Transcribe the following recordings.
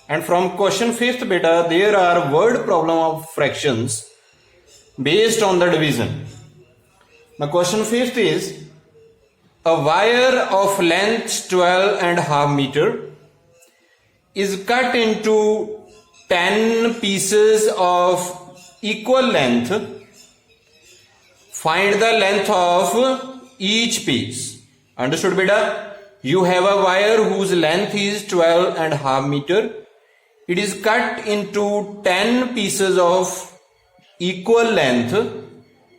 And from question 5th beta, there are word problem of fractions based on the division. Now question 5th is a wire of length 12.5 meter is cut into 10 pieces of equal length. Find the length of each piece. Understood beta? You have a wire whose length is 12.5 meter. It is cut into 10 pieces of equal length.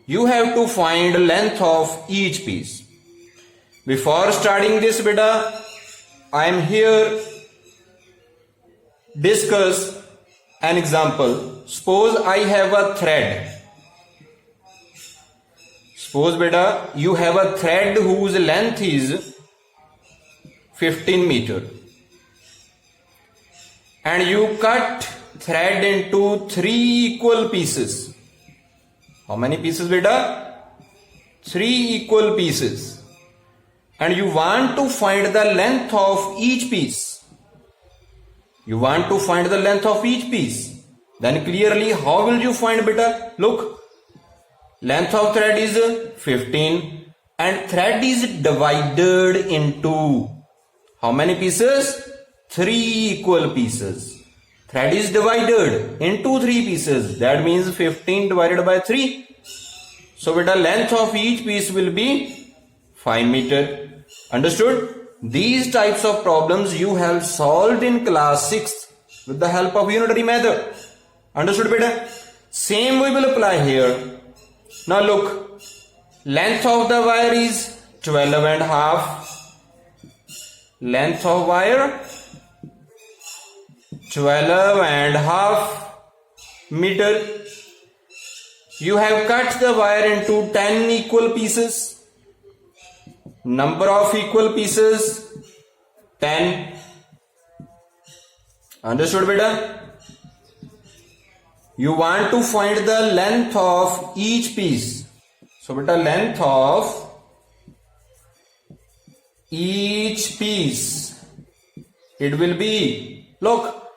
You have to find length of each piece. Before starting this beta, I am here discuss an example. Suppose I have a thread. Suppose beta you have a thread whose length is 15 meter. And you cut thread into 3 equal pieces. How many pieces beta? 3 equal pieces. And you want to find the length of each piece. You want to find the length of each piece. Then clearly how will you find beta? Look, length of thread is 15 and thread is divided into how many pieces? 3 equal pieces. Thread is divided into 3 pieces. That means 15 divided by 3. So beta length of each piece will be 5 meter. Understood? These types of problems you have solved in class 6th with the help of unitary method. Understood beta? Same we will apply here. Now look, length of the wire is 12.5. Length of wire 12.5 meter. You have cut the wire into 10 equal pieces. Number of equal pieces 10. Understood beta? You want to find the length of each piece. So beta length of each piece, it will be, look,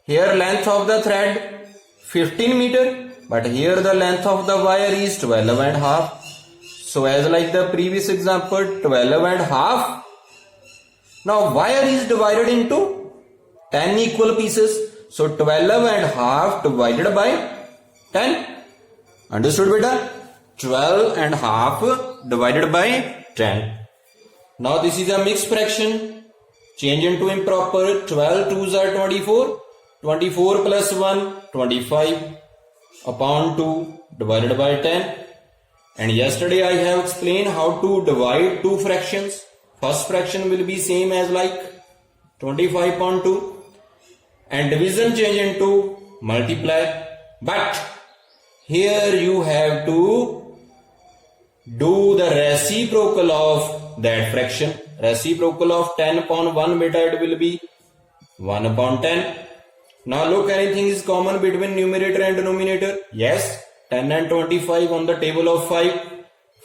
here length of the thread 15 meter, but here the length of the wire is 12.5. So as like the previous example, 12.5. Now wire is divided into 10 equal pieces. So 12.5 divided by 10. Understood beta? 12.5 divided by 10. Now this is a mixed fraction. Change into improper. 12 2s are 24. 24 plus 1, 25 upon 2 divided by 10. And yesterday I have explained how to divide two fractions. First fraction will be same as like 25 upon 2. And division change into multiply. But here you have to do the reciprocal of that fraction. Reciprocal of 10 upon 1 beta, it will be 1 upon 10. Now look, anything is common between numerator and denominator? Yes, 10 and 25 on the table of 5.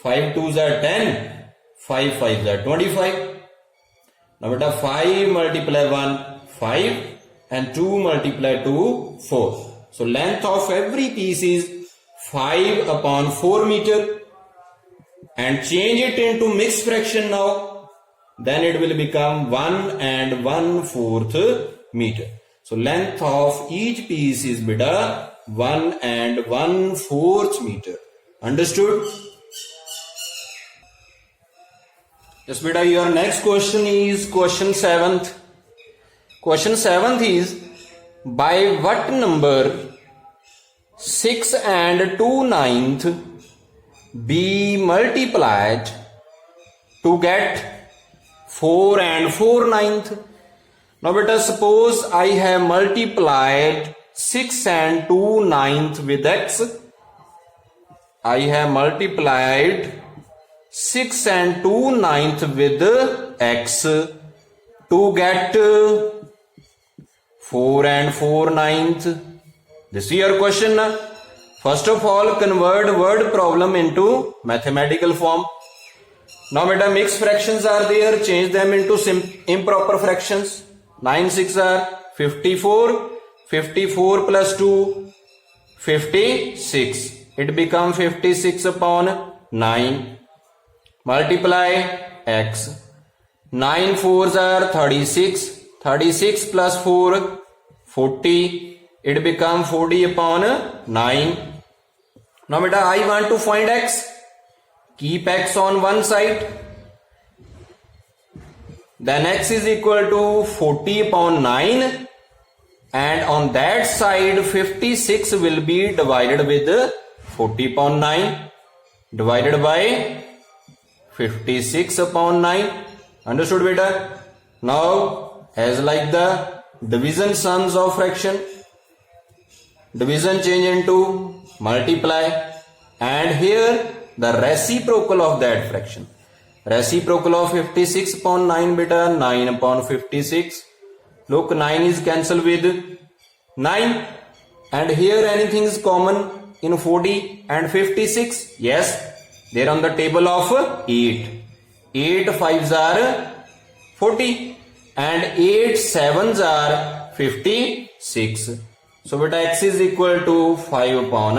5 2s are 10, 5 5s are 25. Now beta 5 multiply 1, 5 and 2 multiply 2, 4. So length of every piece is 5 upon 4 meter. And change it into mixed fraction now. Then it will become 1 and 1/4 meter. So length of each piece is beta 1 and 1/4 meter. Understood? Yes beta, your next question is question 7th. Question 7th is, by what number 6 and 2/9 be multiplied to get 4 and 4/9? Now beta, suppose I have multiplied 6 and 2/9 with x. I have multiplied 6 and 2/9 with x to get 4 and 4/9. This is your question. First of all, convert word problem into mathematical form. Now beta, mixed fractions are there, change them into improper fractions. 9 6 are 54. 54 plus 2, 56. It becomes 56 upon 9. Multiply x. 9 fours are 36. 36 plus 4, 40. It becomes 40 upon 9. Now beta, I want to find x. Keep x on one side. Then x is equal to 40 upon 9. And on that side 56 will be divided with 40 upon 9 divided by 56 upon 9. Understood beta? Now as like the division sums of fraction, division change into multiply, and here the reciprocal of that fraction. Reciprocal of 56 upon 9 beta, 9 upon 56. Look, 9 is cancelled with 9, and here anything is common in 40 and 56. Yes, they are on the table of 8. 8 5s are 40 and 8 7s are 56. So beta, x is equal to 5 upon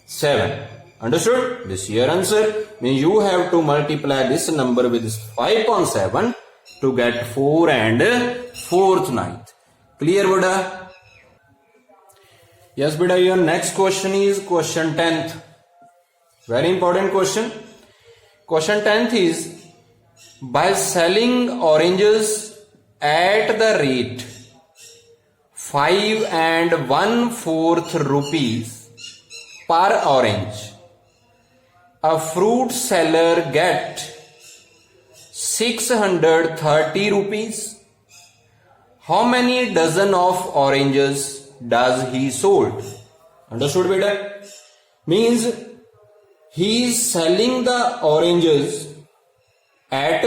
7. Understood? This is your answer. Means you have to multiply this number with this 5 upon 7 to get 4 and 4th ninth. Clear beta? Yes beta, your next question is question 10th. Very important question. Question 10th is, by selling oranges at the rate 5 and 1/4 rupees per orange, a fruit seller get 630 rupees. How many dozen of oranges does he sold? Understood beta? Means he is selling the oranges at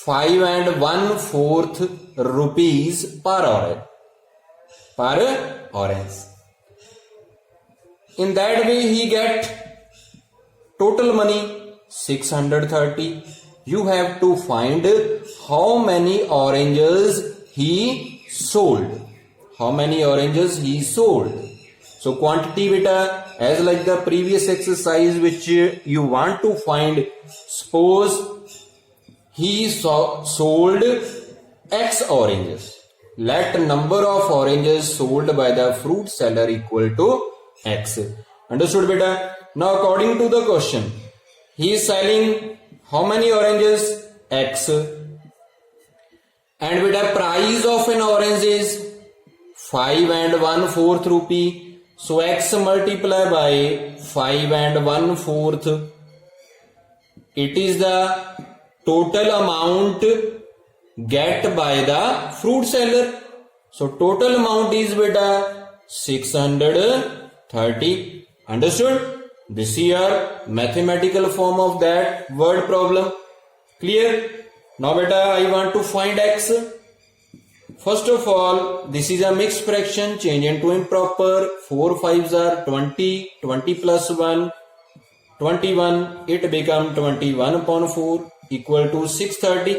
5 and 1/4 rupees per orange. In that way he get total money 630. You have to find how many oranges he sold. How many oranges he sold? So quantity beta, as like the previous exercise which you want to find, suppose he sold x oranges. Let number of oranges sold by the fruit seller equal to x. Understood beta? Now according to the question, he is selling how many oranges? X. And with the price of an orange is 5 and 1/4 rupee. So x multiply by 5 and 1/4. It is the total amount get by the fruit seller. So total amount is beta 630. Understood? This is your mathematical form of that word problem. Clear? Now beta, I want to find x. First of all, this is a mixed fraction, change into improper. 4 5s are 20, 20 plus 1, 21. It becomes 21 upon 4 equal to 630.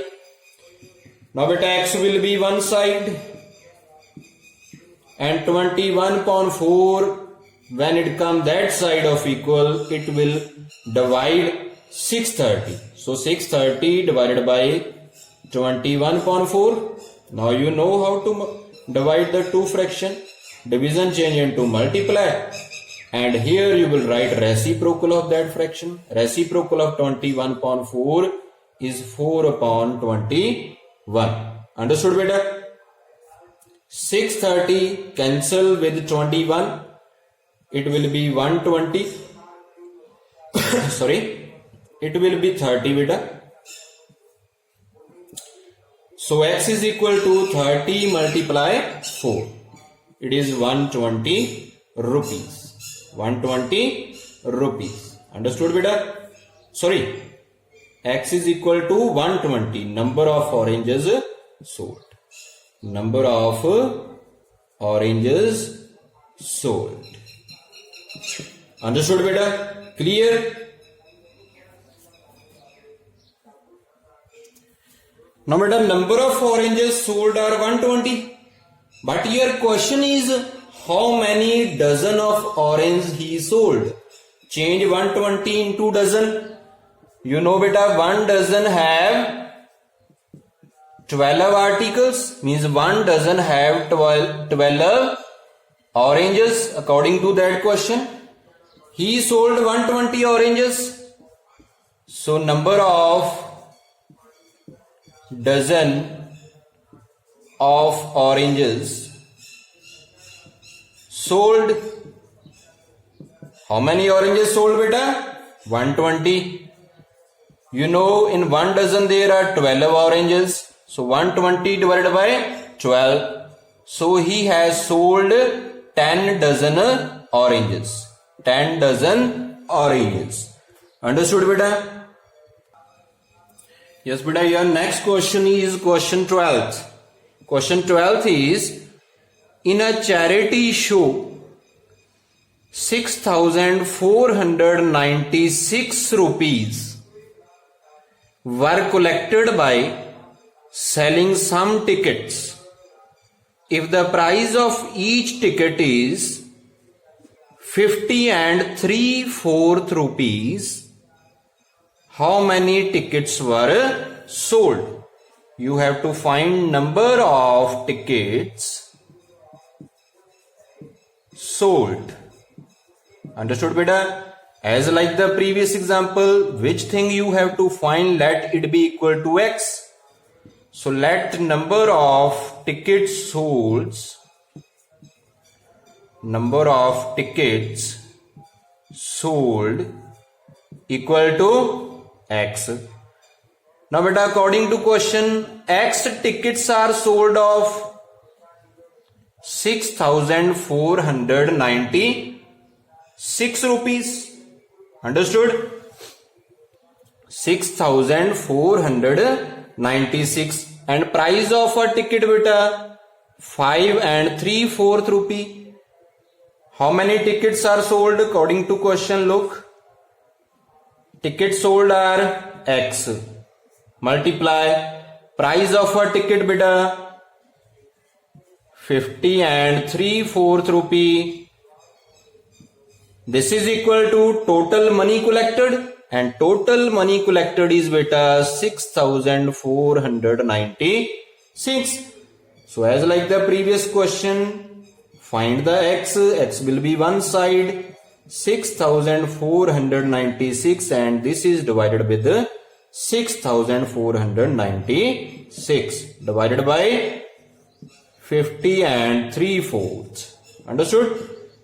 Now beta, x will be one side and 21 upon 4, when it comes that side of equal, it will divide 630. So 630 divided by 21 upon 4. Now you know how to divide the two fraction. Division change into multiply. And here you will write reciprocal of that fraction. Reciprocal of 21 upon 4 is 4 upon 21. Understood beta? 630 cancel with 21. It will be 120. Sorry, it will be 30 beta. So x is equal to 30 multiply 4. It is 120 rupees. 120 rupees. Understood beta? Sorry, x is equal to 120. Number of oranges sold. Number of oranges sold. Understood beta? Clear? Now beta, number of oranges sold are 120. But your question is how many dozen of orange he sold. Change 120 into dozen. You know beta, one dozen have 12 articles, means one dozen have 12 oranges according to that question. He sold 120 oranges. So number of dozen of oranges sold. How many oranges sold beta? 120. You know in one dozen there are 12 oranges. So 120 divided by 12. So he has sold 10 dozen oranges. 10 dozen oranges. Understood beta? Yes beta, your next question is question 12th. Question 12th is, in a charity show, 6,496 rupees were collected by selling some tickets. If the price of each ticket is 50 and 3/4 rupees, how many tickets were sold? You have to find number of tickets sold. Understood beta? As like the previous example, which thing you have to find, let it be equal to x. So let number of tickets sold, number of tickets sold equal to x. Now beta, according to question, x tickets are sold of 6,496 rupees. Understood? 6,496, and price of a ticket beta 5 and 3/4 rupee. How many tickets are sold according to question? Look, tickets sold are x, multiply price of a ticket beta 50 and 3/4 rupee. This is equal to total money collected, and total money collected is beta 6,496. So as like the previous question, find the x. X will be one side, 6,496, and this is divided with 6,496 divided by 50 and 3/4. Understood?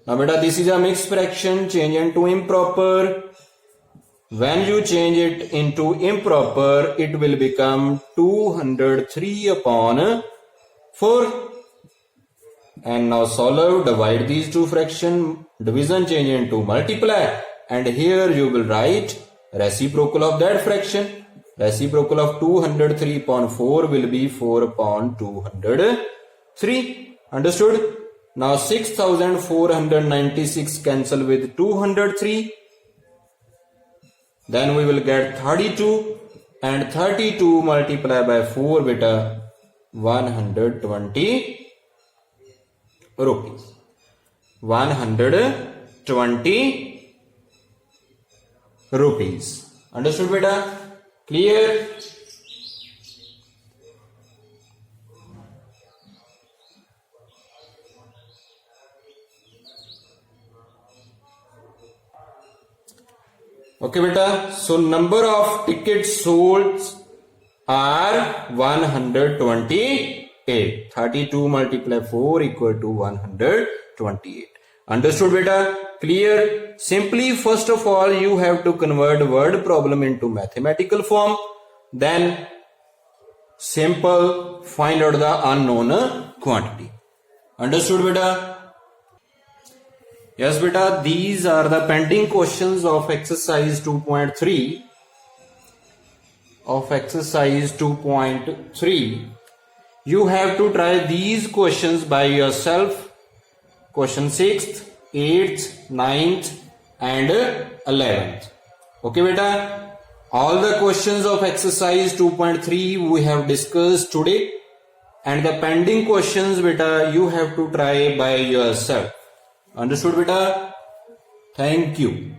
Now beta, this is a mixed fraction, change into improper. When you change it into improper, it will become 203/4. And now solve, divide these two fractions, division change into multiply, and here you will write reciprocal of that fraction. Reciprocal of 203/4 will be 4/203. Understood? Now 6,496 cancel with 203. Then we will get 32, and 32 multiplied by 4 beta 120 rupees. 120 rupees. Understood beta? Clear? Okay beta, so number of tickets sold are 128. 32 multiply 4 equal to 128. Understood beta? Clear? Simply first of all you have to convert word problem into mathematical form. Then simple find out the unknown quantity. Understood beta? Yes beta, these are the pending questions of exercise 2.3. Of exercise 2.3. You have to try these questions by yourself. Question 6th, 8th, 9th and 11th. Okay beta, all the questions of exercise 2.3 we have discussed today. and the pending questions beta you have to try by yourself. Understood beta? Thank you.